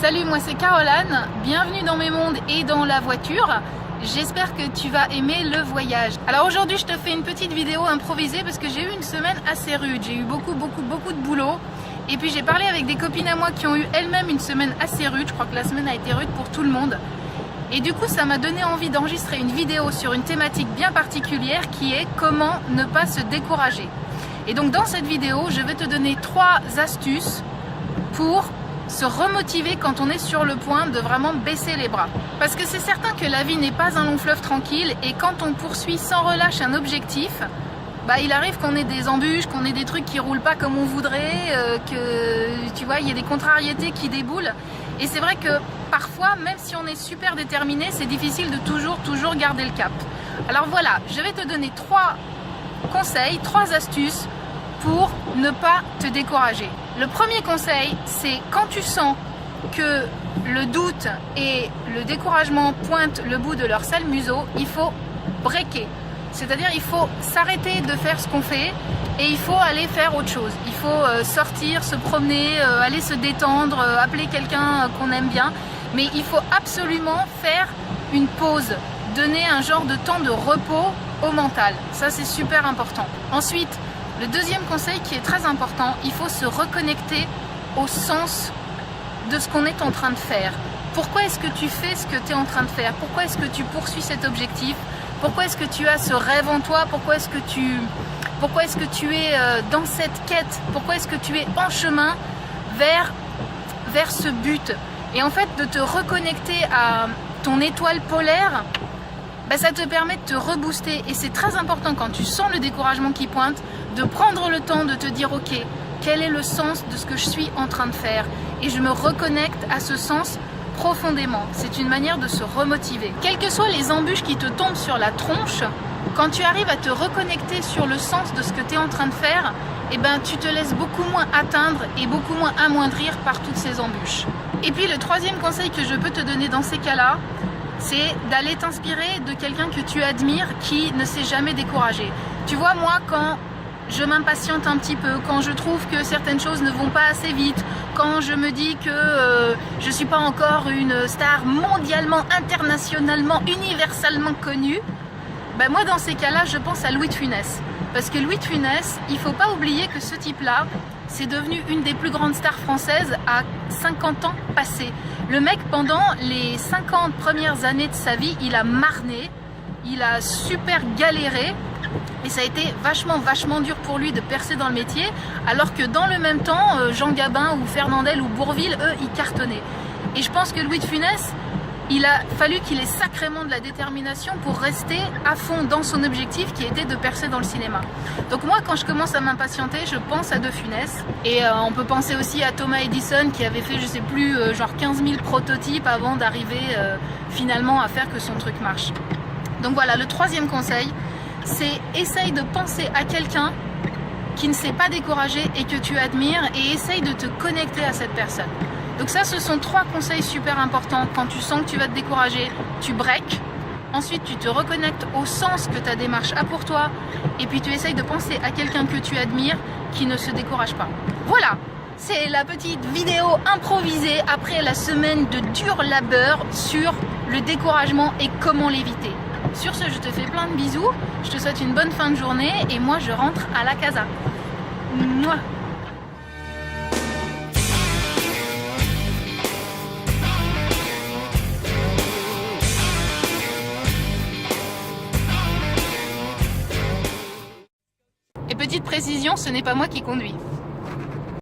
Salut, moi c'est Caroline, bienvenue dans mes mondes et dans la voiture. J'espère que tu vas aimer le voyage. Alors aujourd'hui je te fais une petite vidéo improvisée parce que j'ai eu une semaine assez rude. J'ai eu beaucoup de boulot. Et puis j'ai parlé avec des copines à moi qui ont eu elles-mêmes une semaine assez rude. Je crois que la semaine a été rude pour tout le monde. Et du coup ça m'a donné envie d'enregistrer une vidéo sur une thématique bien particulière qui est comment ne pas se décourager. Et donc dans cette vidéo je vais te donner 3 astuces pour se remotiver quand on est sur le point de vraiment baisser les bras. Parce que c'est certain que la vie n'est pas un long fleuve tranquille et quand on poursuit sans relâche un objectif, il arrive qu'on ait des embûches, qu'on ait des trucs qui roulent pas comme on voudrait, que tu vois, il y a des contrariétés qui déboulent. Et c'est vrai que parfois, même si on est super déterminé, c'est difficile de toujours garder le cap. Alors voilà, je vais te donner 3 conseils, 3 astuces pour ne pas te décourager. Le premier conseil, c'est quand tu sens que le doute et le découragement pointent le bout de leur sale museau, il faut breaker. C'est-à-dire il faut s'arrêter de faire ce qu'on fait et il faut aller faire autre chose. Il faut sortir, se promener, aller se détendre, appeler quelqu'un qu'on aime bien. Mais il faut absolument faire une pause, donner un genre de temps de repos au mental. Ça c'est super important. Ensuite, le deuxième conseil qui est très important, il faut se reconnecter au sens de ce qu'on est en train de faire. Pourquoi est-ce que tu fais ce que tu es en train de faire? Pourquoi est-ce que tu poursuis cet objectif? Pourquoi est-ce que tu as ce rêve en toi? Pourquoi est-ce que tu es dans cette quête? Pourquoi est-ce que tu es en chemin vers ce but? Et en fait, de te reconnecter à ton étoile polaire, ça te permet de te rebooster. Et c'est très important quand tu sens le découragement qui pointe, de prendre le temps de te dire ok, quel est le sens de ce que je suis en train de faire? Et je me reconnecte à ce sens profondément. C'est une manière de se remotiver. Quelles que soient les embûches qui te tombent sur la tronche, quand tu arrives à te reconnecter sur le sens de ce que tu es en train de faire, tu te laisses beaucoup moins atteindre et beaucoup moins amoindrir par toutes ces embûches. Et puis le troisième conseil que je peux te donner dans ces cas-là, c'est d'aller t'inspirer de quelqu'un que tu admires qui ne s'est jamais découragé. Tu vois, moi, quand je m'impatiente un petit peu, quand je trouve que certaines choses ne vont pas assez vite, quand je me dis que je ne suis pas encore une star mondialement, internationalement, universellement connue, moi dans ces cas-là, je pense à Louis de Funès. Parce que Louis de Funès, il ne faut pas oublier que ce type-là, c'est devenu une des plus grandes stars françaises à 50 ans passés. Le mec, pendant les 50 premières années de sa vie, il a marné, il a super galéré. Et ça a été vachement dur pour lui de percer dans le métier, alors que dans le même temps, Jean Gabin ou Fernandel ou Bourvil, eux, ils cartonnaient. Et je pense que Louis de Funès, il a fallu qu'il ait sacrément de la détermination pour rester à fond dans son objectif qui était de percer dans le cinéma. Donc moi, quand je commence à m'impatienter, je pense à De Funès. Et on peut penser aussi à Thomas Edison qui avait fait, je sais plus, genre 15 000 prototypes avant d'arriver finalement à faire que son truc marche. Donc voilà, le troisième conseil, c'est essaye de penser à quelqu'un qui ne s'est pas découragé et que tu admires et essaye de te connecter à cette personne. Donc ça, ce sont 3 conseils super importants. Quand tu sens que tu vas te décourager, tu breaks. Ensuite, tu te reconnectes au sens que ta démarche a pour toi. Et puis, tu essayes de penser à quelqu'un que tu admires qui ne se décourage pas. Voilà, c'est la petite vidéo improvisée après la semaine de dur labeur sur le découragement et comment l'éviter. Sur ce, je te fais plein de bisous. Je te souhaite une bonne fin de journée. Et moi, je rentre à la casa. Mouah. Et petite précision, ce n'est pas moi qui conduis.